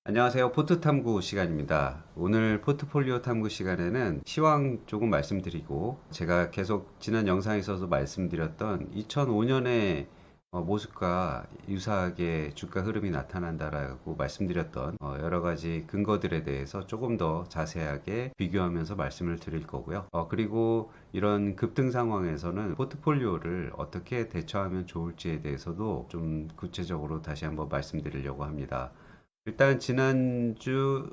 안녕하세요. 포트 탐구 시간입니다. 오늘 포트폴리오 탐구 시간에는 시황 조금 말씀드리고, 제가 계속 지난 영상에서도 말씀드렸던 2005년의 모습과 유사하게 주가 흐름이 나타난다라고 말씀드렸던 여러 가지 근거들에 대해서 조금 더 자세하게 비교하면서 말씀을 드릴 거고요. 그리고 이런 급등 상황에서는 포트폴리오를 어떻게 대처하면 좋을지에 대해서도 좀 구체적으로 다시 한번 말씀드리려고 합니다. 일단 지지난주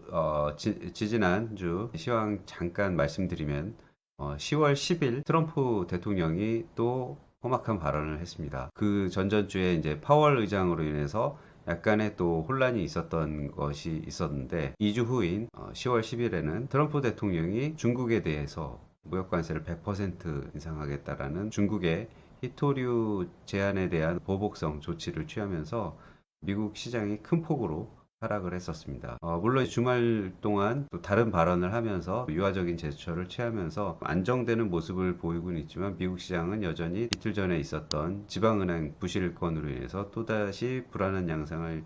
시황 잠깐 말씀드리면 10월 10일 트럼프 대통령이 또 험악한 발언을 했습니다. 그 전전주에 이제 파월 의장으로 인해서 약간의 또 혼란이 있었던 것이 있었는데 2주 후인 10월 10일에는 트럼프 대통령이 중국에 대해서 무역 관세를 100% 인상하겠다라는 중국의 히토류 제한에 대한 보복성 조치를 취하면서 미국 시장이 큰 폭으로 하락을 했었습니다. 물론 주말 동안 또 다른 발언을 하면서 유화적인 제스처를 취하면서 안정되는 모습을 보이고는 있지만 미국 시장은 여전히 이틀 전에 있었던 지방은행 부실건으로 인해서 또다시 불안한 양상을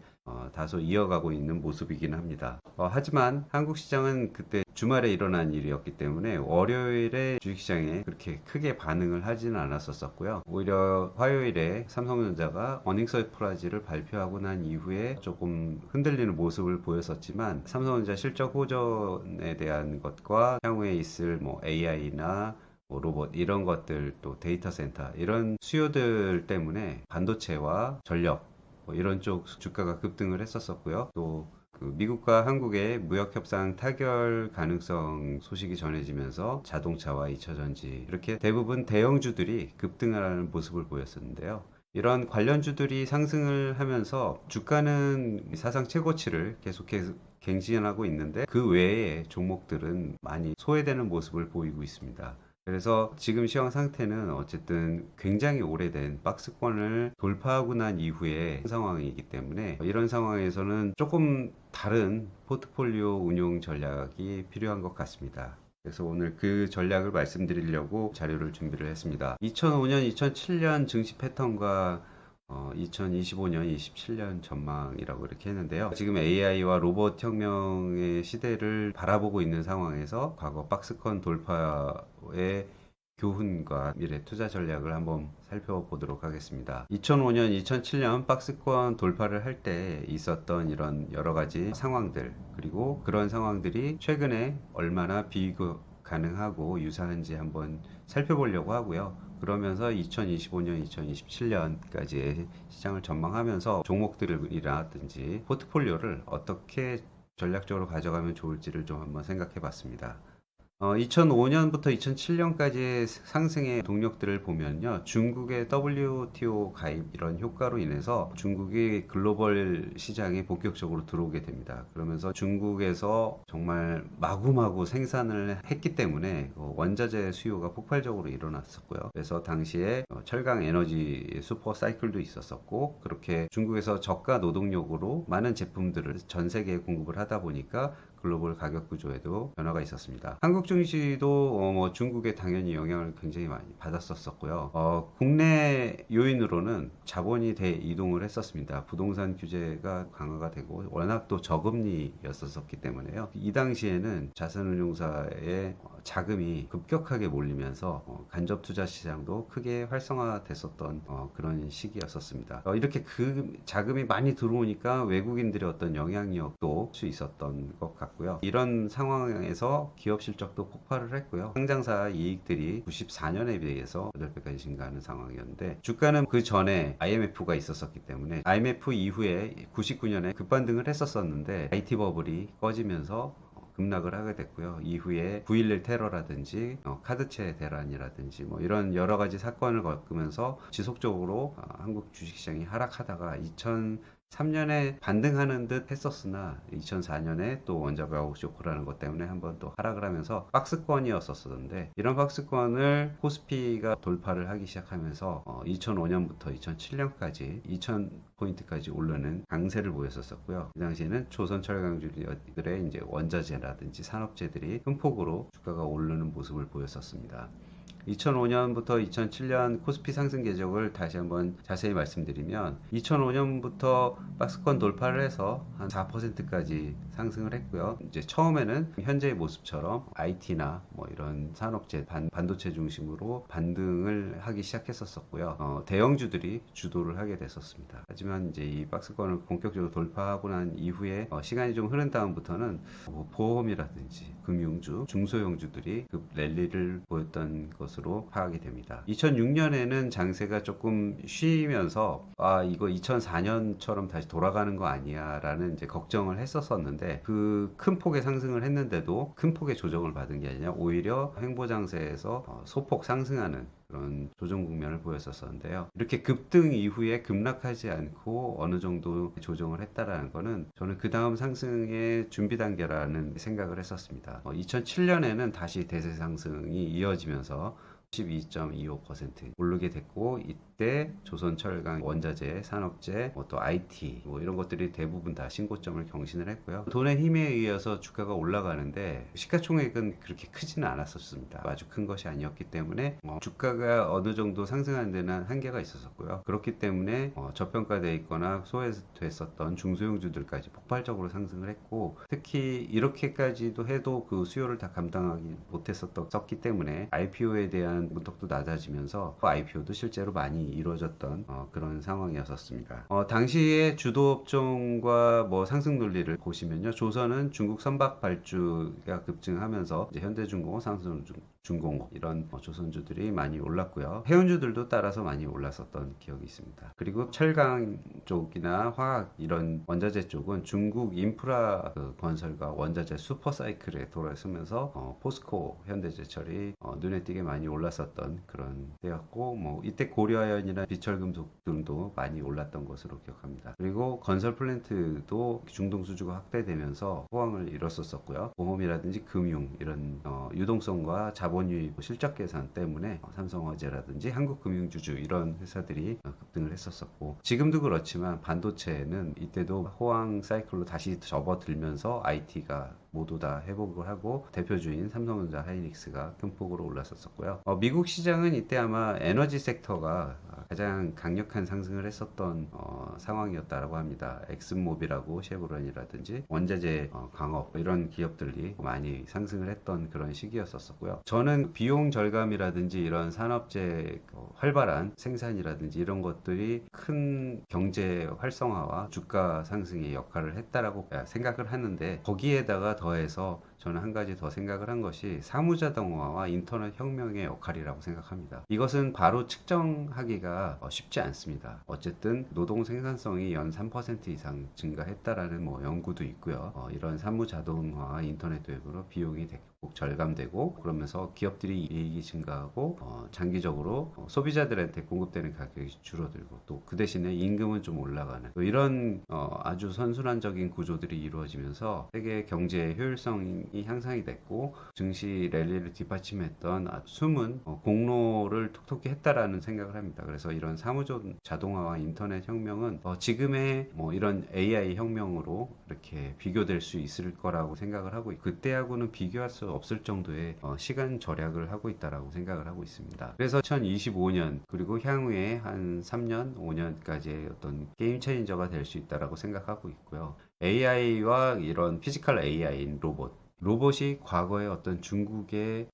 다소 이어가고 있는 모습이긴 합니다. 하지만 한국 시장은 그때 주말에 일어난 일이었기 때문에 월요일에 주식시장에 그렇게 크게 반응을 하지는 않았었고요. 오히려 화요일에 삼성전자가 어닝 서프라이즈를 발표하고 난 이후에 조금 흔들리는 모습을 보였었지만 삼성전자 실적 호전에 대한 것과 향후에 있을 뭐 AI나 로봇 이런 것들 또 데이터 센터 이런 수요들 때문에 반도체와 전력 이런 쪽 주가가 급등을 했었고요. 또 그 미국과 한국의 무역 협상 타결 가능성 소식이 전해지면서 자동차와 2차전지 이렇게 대부분 대형주들이 급등하는 모습을 보였었는데요. 이런 관련주들이 상승을 하면서 주가는 사상 최고치를 계속해서 갱신하고 있는데 그 외의 종목들은 많이 소외되는 모습을 보이고 있습니다. 그래서 지금 시황 상태는 어쨌든 굉장히 오래된 박스권을 돌파하고 난 이후의 상황이기 때문에 이런 상황에서는 조금 다른 포트폴리오 운용 전략이 필요한 것 같습니다. 그래서 오늘 그 전략을 말씀드리려고 자료를 준비를 했습니다. 2005년, 2007년 증시 패턴과 2025년, 27년 전망이라고 이렇게 했는데요. 지금 AI와 로봇 혁명의 시대를 바라보고 있는 상황에서 과거 박스권 돌파의 교훈과 미래 투자 전략을 한번 살펴보도록 하겠습니다. 2005년, 2007년 박스권 돌파를 할 때 있었던 이런 여러 가지 상황들, 그리고 그런 상황들이 최근에 얼마나 비교 가능하고 유사한지 한번 살펴보려고 하고요. 그러면서 2025년, 2027년까지의 시장을 전망하면서 종목들이라든지 포트폴리오를 어떻게 전략적으로 가져가면 좋을지를 좀 한번 생각해 봤습니다. 2005년부터 2007년까지의 상승의 동력들을 보면요. 중국의 WTO 가입 이런 효과로 인해서 중국이 글로벌 시장에 본격적으로 들어오게 됩니다. 그러면서 중국에서 정말 마구마구 생산을 했기 때문에 원자재 수요가 폭발적으로 일어났었고요. 그래서 당시에 철강 에너지 슈퍼 사이클도 있었었고, 그렇게 중국에서 저가 노동력으로 많은 제품들을 전 세계에 공급을 하다 보니까 글로벌 가격 구조에도 변화가 있었습니다. 한국 증시도 뭐 중국에 당연히 영향을 굉장히 많이 받았었고요. 국내 요인으로는 자본이 대이동을 했었습니다. 부동산 규제가 강화가 되고 워낙 또 저금리였었기 때문에요. 이 당시에는 자산운용사의 자금이 급격하게 몰리면서 간접 투자 시장도 크게 활성화됐었던 그런 시기였었습니다. 이렇게 그 자금이 많이 들어오니까 외국인들의 어떤 영향력도 수 있었던 것 같고요. 이런 상황에서 기업 실적도 폭발을 했고요. 상장사 이익들이 94년에 비해서 8배까지 증가하는 상황이었는데, 주가는 그 전에 IMF가 있었기 때문에 IMF 이후에 99년에 급반등을 했었는데 IT 버블이 꺼지면서 급락을 하게 됐고요. 이후에 9.11 테러라든지 카드채 대란이라든지 뭐 이런 여러 가지 사건을 겪으면서 지속적으로 한국 주식시장이 하락하다가 2003년에 반등하는 듯 했었으나 2004년에 또 원자력 아웃 쇼크라는 것 때문에 한번 또 하락을 하면서 박스권이었었는데, 이런 박스권을 코스피가 돌파를 하기 시작하면서 2005년부터 2007년까지 2000포인트까지 오르는 강세를 보였었고요. 이 당시에는 조선 철강주들의 이제 원자재라든지 산업재들이 큰 폭으로 주가가 오르는 모습을 보였었습니다. 2005년부터 2007년 코스피 상승 궤적을 다시 한번 자세히 말씀드리면 2005년부터 박스권 돌파를 해서 한 4%까지 상승을 했고요. 이제 처음에는 현재의 모습처럼 IT나 뭐 이런 산업재, 반도체 중심으로 반등을 하기 시작했었고요. 대형주들이 주도를 하게 됐었습니다. 하지만 이제 이 박스권을 본격적으로 돌파하고 난 이후에 시간이 좀 흐른 다음부터는 뭐 보험이라든지 금융주, 중소형주들이 그 랠리를 보였던 것으로 파악이 됩니다. 2006년에는 장세가 조금 쉬면서 이거 2004년처럼 다시 돌아가는 거 아니야 라는 이제 걱정을 했었는데 그 큰 폭의 상승을 했는데도 큰 폭의 조정을 받은 게 아니라 오히려 횡보장세에서 소폭 상승하는 그런 조정 국면을 보였었는데요. 이렇게 급등 이후에 급락하지 않고 어느 정도 조정을 했다라는 거는 저는 그 다음 상승의 준비 단계라는 생각을 했었습니다. 2007년에는 다시 대세 상승이 이어지면서 12.25% 오르게 됐고, 이때 조선철강, 원자재, 산업재, 또 IT 이런 것들이 대부분 다 신고점을 경신을 했고요. 돈의 힘에 의해서 주가가 올라가는데 시가총액은 그렇게 크지는 않았었습니다. 아주 큰 것이 아니었기 때문에 주가가 어느 정도 상승하는 데는 한계가 있었고요. 그렇기 때문에 저평가되어 있거나 소외됐었던 중소형주들까지 폭발적으로 상승을 했고, 특히 이렇게까지도 해도 그 수요를 다 감당하기 못했었기 때문에 IPO에 대한 문턱도 낮아지면서 IPO도 실제로 많이 이루어졌던 그런 상황이었습니다. 당시에 주도업종과 뭐 상승 논리를 보시면요, 조선은 중국 선박 발주가 급증하면서 이제 현대중공업, 삼성중공업 이런 조선주들이 많이 올랐고요. 해운주들도 따라서 많이 올랐었던 기억이 있습니다. 그리고 철강 쪽이나 화학 이런 원자재 쪽은 중국 인프라 건설과 원자재 슈퍼사이클에 돌아서면서 포스코, 현대제철이 눈에 띄게 많이 올랐었던 그런 때였고, 뭐 이때 고려아연이나 비철금속 등도 많이 올랐던 것으로 기억합니다. 그리고 건설 플랜트도 중동 수주가 확대되면서 호황을 이뤘었고요. 보험이라든지 금융 이런 유동성과 자본 유입, 실적 계산 때문에 삼성화재라든지 한국금융주주 이런 회사들이 급등을 했었고, 지금도 그렇지만 반도체는 이때도 호황 사이클로 다시 접어들면서 IT가 모두 다 회복을 하고 대표주인 삼성전자, 하이닉스가 큰 폭으로 올랐었고요. 미국 시장은 이때 아마 에너지 섹터가 가장 강력한 상승을 했었던 상황이었다라고 합니다. 엑슨모빌하고 쉐보론이라든지 원자재 광업 이런 기업들이 많이 상승을 했던 그런 시기였었고요. 저는 비용 절감이라든지 이런 산업재 활발한 생산이라든지 이런 것들이 큰 경제 활성화와 주가 상승의 역할을 했다라고 생각을 하는데, 거기에다가 더해서 저는 한 가지 더 생각을 한 것이 사무자동화와 인터넷 혁명의 역할이라고 생각합니다. 이것은 바로 측정하기가 쉽지 않습니다. 어쨌든 노동 생산성이 연 3% 이상 증가했다라는 연구도 있고요. 이런 사무자동화와 인터넷 도입으로 비용이 대폭 절감되고, 그러면서 기업들이 이익이 증가하고 장기적으로 소비자들한테 공급되는 가격이 줄어들고, 또 그 대신에 임금은 좀 올라가는 이런 아주 선순환적인 구조들이 이루어지면서 세계 경제의 효율성이 향상이 됐고, 증시 랠리를 뒷받침했던 아주 숨은 공로를 톡톡히 했다라는 생각을 합니다. 그래서 이런 사무자동화와 인터넷 혁명은 지금의 이런 AI 혁명으로 이렇게 비교될 수 있을 거라고 생각을 하고, 그때하고는 비교할 수 없을 정도의 시간 절약을 하고 있다라고 생각을 하고 있습니다. 그래서 2025년 그리고 향후에 한 3년, 5년까지의 어떤 게임 체인저가 될 수 있다라고 생각하고 있고요. AI와 이런 피지컬 AI인 로봇이 과거의 어떤 중국의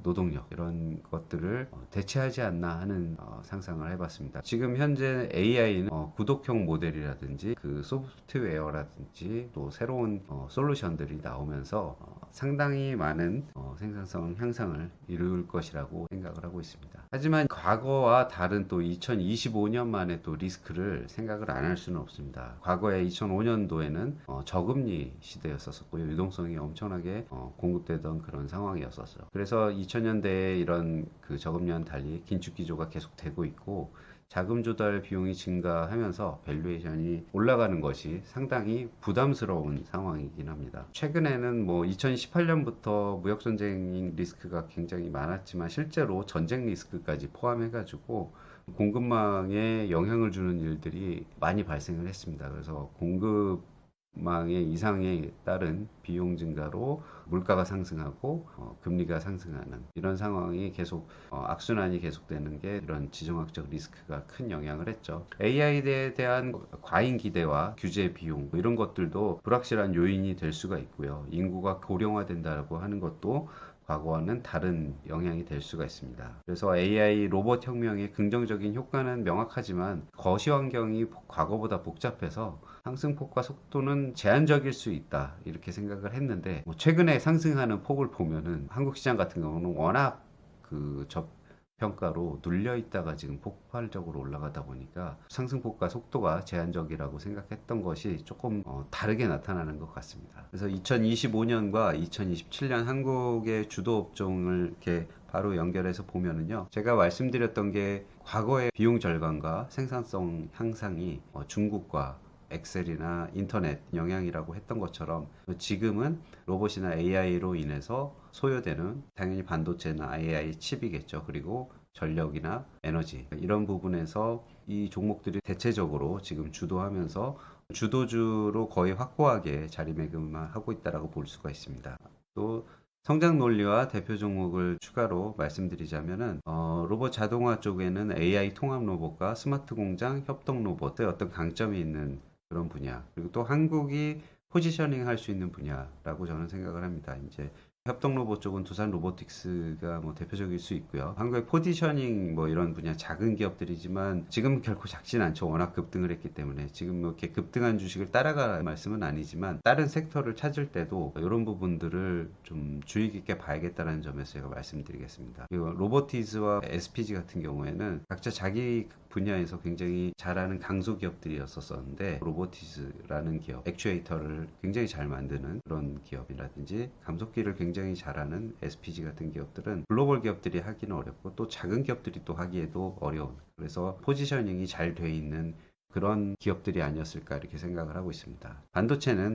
노동력 이런 것들을 대체하지 않나 하는 상상을 해봤습니다. 지금 현재 AI는 구독형 모델이라든지 그 소프트웨어라든지 또 새로운 솔루션들이 나오면서 상당히 많은 생산성 향상을 이룰 것이라고 생각을 하고 있습니다. 하지만 과거와 다른 또 2025년 만에 또 리스크를 생각을 안 할 수는 없습니다. 과거에 2005년도에는 저금리 시대였었고요. 유동성이 엄청나게 공급되던 그런 상황이었었어요. 그래서 2000년대에 이런 그 저금리와는 달리 긴축 기조가 계속되고 있고, 자금 조달 비용이 증가하면서 밸류에이션이 올라가는 것이 상당히 부담스러운 상황이긴 합니다. 최근에는 2018년부터 무역전쟁 리스크가 굉장히 많았지만, 실제로 전쟁 리스크까지 포함해가지고 공급망에 영향을 주는 일들이 많이 발생을 했습니다. 그래서 공급 망의 이상에 따른 비용 증가로 물가가 상승하고 금리가 상승하는 이런 상황이 계속 악순환이 계속되는 게 이런 지정학적 리스크가 큰 영향을 했죠. AI에 대한 과잉 기대와 규제 비용 이런 것들도 불확실한 요인이 될 수가 있고요. 인구가 고령화된다고 하는 것도 과거와는 다른 영향이 될 수가 있습니다. 그래서 AI 로봇 혁명의 긍정적인 효과는 명확하지만 거시 환경이 과거보다 복잡해서 상승폭과 속도는 제한적일 수 있다 이렇게 생각을 했는데 최근에 상승하는 폭을 보면은 한국 시장 같은 경우는 워낙 그 저평가로 눌려 있다가 지금 폭발적으로 올라가다 보니까 상승폭과 속도가 제한적이라고 생각했던 것이 조금 다르게 나타나는 것 같습니다. 그래서 2025년과 2027년 한국의 주도 업종을 이렇게 바로 연결해서 보면은요, 제가 말씀드렸던 게 과거의 비용 절감과 생산성 향상이 중국과 엑셀이나 인터넷 영향이라고 했던 것처럼 지금은 로봇이나 AI로 인해서 소요되는 당연히 반도체나 AI 칩이겠죠. 그리고 전력이나 에너지 이런 부분에서 이 종목들이 대체적으로 지금 주도하면서 주도주로 거의 확고하게 자리매김하고 있다라고 볼 수가 있습니다. 또 성장 논리와 대표 종목을 추가로 말씀드리자면은 로봇 자동화 쪽에는 AI 통합 로봇과 스마트 공장 협동 로봇의 어떤 강점이 있는 그런 분야. 그리고 또 한국이 포지셔닝 할 수 있는 분야라고 저는 생각을 합니다. 이제 협동 로봇 쪽은 두산 로보틱스가 뭐 대표적일 수 있고요. 한국의 포지셔닝 뭐 이런 분야 작은 기업들이지만 지금 결코 작진 않죠. 워낙 급등을 했기 때문에 지금 뭐 이렇게 급등한 주식을 따라갈 말씀은 아니지만 다른 섹터를 찾을 때도 이런 부분들을 좀 주의 깊게 봐야겠다는 점에서 제가 말씀드리겠습니다. 그리고 로보티즈와 SPG 같은 경우에는 각자 자기 분야에서 굉장히 잘하는 강소 기업들이었었는데 로보티즈라는 기업, 액추에이터를 굉장히 잘 만드는 그런 기업이라든지 감속기를 굉장히 잘하는 SPG 같은 기업들은 글로벌 기업들이 하기는 어렵고 또 작은 기업들이 또 하기에도 어려운 그래서 포지셔닝이 잘 돼 있는 그런 기업들이 아니었을까 이렇게 생각을 하고 있습니다. 반도체는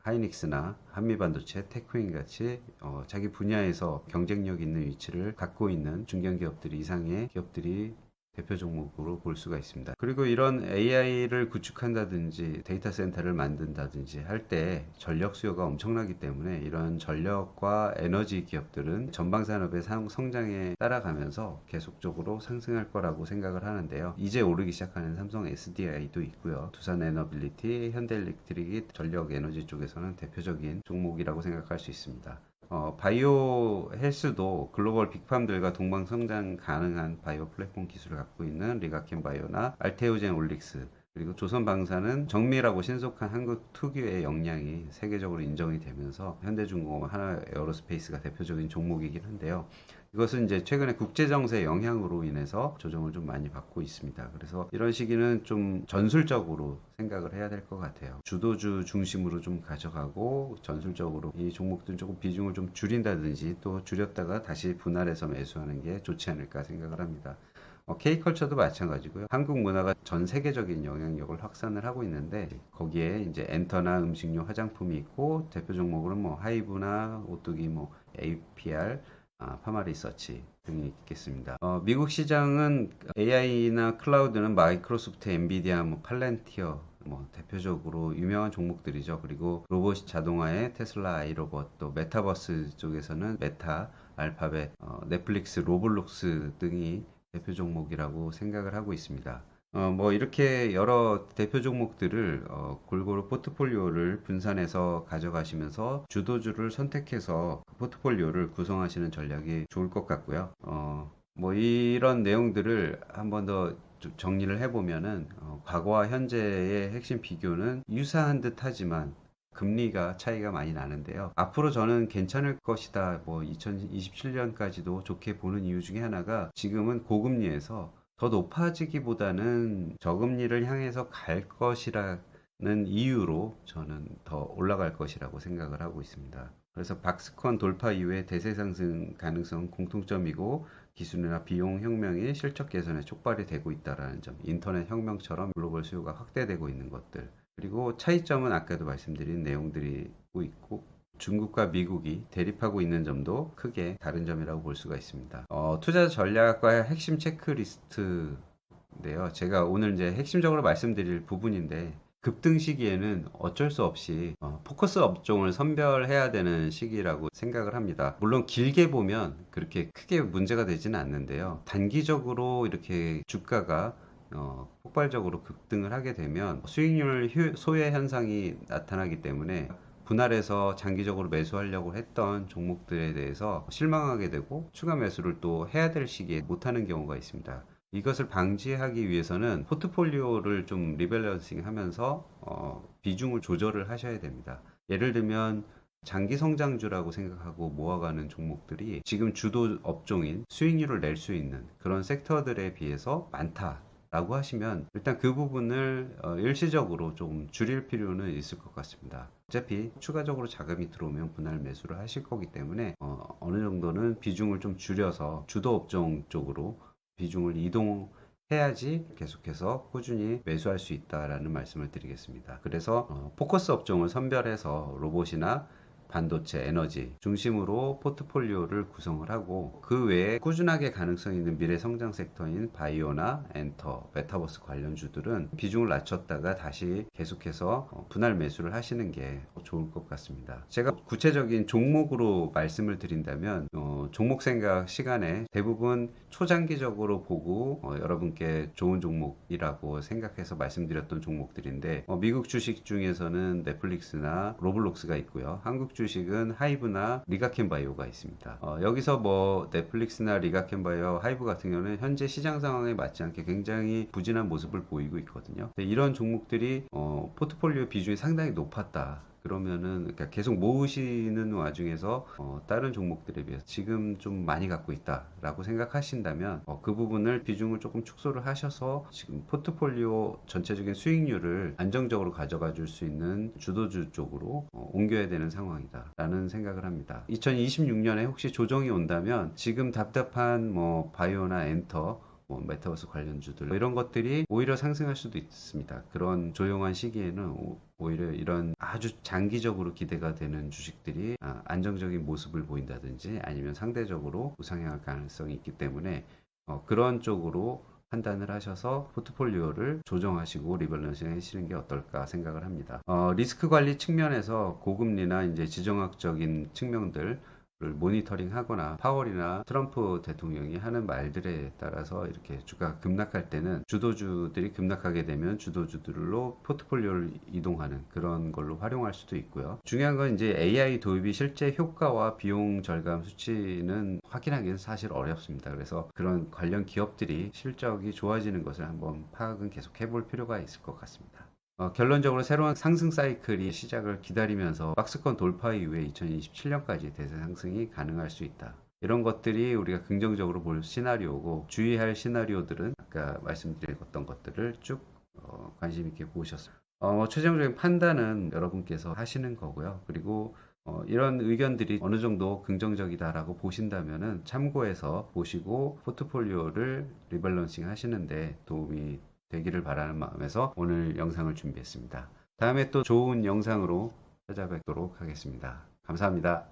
하이닉스나 한미반도체, 테크인 같이 자기 분야에서 경쟁력 있는 위치를 갖고 있는 중견기업들 이상의 기업들이 대표 종목으로 볼 수가 있습니다. 그리고 이런 AI를 구축한다든지 데이터 센터를 만든다든지 할 때 전력 수요가 엄청나기 때문에 이런 전력과 에너지 기업들은 전방 산업의 성장에 따라가면서 계속적으로 상승할 거라고 생각을 하는데요. 이제 오르기 시작하는 삼성 SDI도 있고요. 두산 에너빌리티, 현대일렉트릭이 전력 에너지 쪽에서는 대표적인 종목이라고 생각할 수 있습니다. 바이오 헬스도 글로벌 빅팜들과 동방 성장 가능한 바이오 플랫폼 기술을 갖고 있는 리가켄 바이오나 알테오젠 올릭스 그리고 조선방사는 정밀하고 신속한 한국 특유의 역량이 세계적으로 인정이 되면서 현대중공업, 하나에어로스페이스가 대표적인 종목이긴 한데요. 이것은 이제 최근에 국제정세 영향으로 인해서 조정을 좀 많이 받고 있습니다. 그래서 이런 시기는 좀 전술적으로 생각을 해야 될 것 같아요. 주도주 중심으로 좀 가져가고 전술적으로 이 종목들은 조금 비중을 좀 줄인다든지 또 줄였다가 다시 분할해서 매수하는 게 좋지 않을까 생각을 합니다. K컬처도 마찬가지고요. 한국 문화가 전 세계적인 영향력을 확산을 하고 있는데 거기에 이제 엔터나 음식료, 화장품이 있고 대표 종목으로는 뭐 하이브나 오뚜기, 뭐 APR, 파마리서치 등이 있겠습니다. 미국 시장은 AI나 클라우드는 마이크로소프트, 엔비디아, 뭐 팔렌티어 뭐 대표적으로 유명한 종목들이죠. 그리고 로봇 자동화의 테슬라 아이로봇, 또 메타버스 쪽에서는 메타, 알파벳, 넷플릭스, 로블록스 등이 대표 종목이라고 생각을 하고 있습니다. 뭐 이렇게 여러 대표 종목들을 골고루 포트폴리오를 분산해서 가져가시면서 주도주를 선택해서 그 포트폴리오를 구성하시는 전략이 좋을 것 같고요. 뭐 이런 내용들을 한 번 더 정리를 해보면은 과거와 현재의 핵심 비교는 유사한 듯 하지만 금리가 차이가 많이 나는데요. 앞으로 저는 괜찮을 것이다. 뭐 2027년까지도 좋게 보는 이유 중에 하나가 지금은 고금리에서 더 높아지기보다는 저금리를 향해서 갈 것이라는 이유로 저는 더 올라갈 것이라고 생각을 하고 있습니다. 그래서 박스권 돌파 이후에 대세 상승 가능성 공통점이고 기술이나 비용 혁명이 실적 개선에 촉발이 되고 있다는 점, 인터넷 혁명처럼 글로벌 수요가 확대되고 있는 것들, 그리고 차이점은 아까도 말씀드린 내용들이 있고 중국과 미국이 대립하고 있는 점도 크게 다른 점이라고 볼 수가 있습니다. 투자 전략과 핵심 체크리스트인데요. 제가 오늘 이제 핵심적으로 말씀드릴 부분인데 급등 시기에는 어쩔 수 없이 포커스 업종을 선별해야 되는 시기라고 생각을 합니다. 물론 길게 보면 그렇게 크게 문제가 되지는 않는데요. 단기적으로 이렇게 주가가 폭발적으로 급등을 하게 되면 수익률 소외 현상이 나타나기 때문에 분할해서 장기적으로 매수하려고 했던 종목들에 대해서 실망하게 되고 추가 매수를 또 해야 될 시기에 못하는 경우가 있습니다. 이것을 방지하기 위해서는 포트폴리오를 좀 리밸런싱 하면서 비중을 조절을 하셔야 됩니다. 예를 들면 장기 성장주라고 생각하고 모아가는 종목들이 지금 주도 업종인 수익률을 낼 수 있는 그런 섹터들에 비해서 많다 라고 하시면 일단 그 부분을 일시적으로 좀 줄일 필요는 있을 것 같습니다. 어차피 추가적으로 자금이 들어오면 분할 매수를 하실 거기 때문에 어느 정도는 비중을 좀 줄여서 주도 업종 쪽으로 비중을 이동해야지 계속해서 꾸준히 매수할 수 있다라는 말씀을 드리겠습니다. 그래서 포커스 업종을 선별해서 로봇이나 반도체, 에너지 중심으로 포트폴리오를 구성을 하고 그 외에 꾸준하게 가능성 있는 미래 성장 섹터인 바이오나 엔터, 메타버스 관련주들은 비중을 낮췄다가 다시 계속해서 분할 매수를 하시는 게 좋을 것 같습니다. 제가 구체적인 종목으로 말씀을 드린다면 종목 생각 시간에 대부분 초장기적으로 보고 여러분께 좋은 종목이라고 생각해서 말씀드렸던 종목들인데 미국 주식 중에서는 넷플릭스나 로블록스가 있고요. 한국 주식은 하이브나 리가켄바이오가 있습니다. 여기서 뭐 넷플릭스나 리가켄바이오, 하이브 같은 경우는 현재 시장 상황에 맞지 않게 굉장히 부진한 모습을 보이고 있거든요. 이런 종목들이 포트폴리오 비중이 상당히 높았다. 그러면은 그러니까 계속 모으시는 와중에서 다른 종목들에 비해서 지금 좀 많이 갖고 있다라고 생각하신다면 그 부분을 비중을 조금 축소를 하셔서 지금 포트폴리오 전체적인 수익률을 안정적으로 가져가 줄 수 있는 주도주 쪽으로 옮겨야 되는 상황이다라는 생각을 합니다. 2026년에 혹시 조정이 온다면 지금 답답한 뭐 바이오나 엔터 메타버스 관련주들 이런 것들이 오히려 상승할 수도 있습니다. 그런 조용한 시기에는 오히려 이런 아주 장기적으로 기대가 되는 주식들이 안정적인 모습을 보인다든지 아니면 상대적으로 우상향할 가능성이 있기 때문에 그런 쪽으로 판단을 하셔서 포트폴리오를 조정하시고 리밸런싱 하시는 게 어떨까 생각을 합니다. 리스크 관리 측면에서 고금리나 이제 지정학적인 측면들 모니터링 하거나 파월이나 트럼프 대통령이 하는 말들에 따라서 이렇게 주가가 급락할 때는 주도주들이 급락하게 되면 주도주들로 포트폴리오를 이동하는 그런 걸로 활용할 수도 있고요. 중요한 건 이제 AI 도입이 실제 효과와 비용 절감 수치는 확인하기는 사실 어렵습니다. 그래서 그런 관련 기업들이 실적이 좋아지는 것을 한번 파악은 계속 해볼 필요가 있을 것 같습니다. 결론적으로 새로운 상승 사이클이 시작을 기다리면서 박스권 돌파 이후에 2027년까지 대세 상승이 가능할 수 있다. 이런 것들이 우리가 긍정적으로 볼 시나리오고 주의할 시나리오들은 아까 말씀드렸던 것들을 쭉 관심 있게 보셨습니다. 최종적인 판단은 여러분께서 하시는 거고요. 그리고 이런 의견들이 어느 정도 긍정적이다라고 보신다면은 참고해서 보시고 포트폴리오를 리밸런싱 하시는데 도움이 되기를 바라는 마음에서 오늘 영상을 준비했습니다. 다음에 또 좋은 영상으로 찾아뵙도록 하겠습니다. 감사합니다.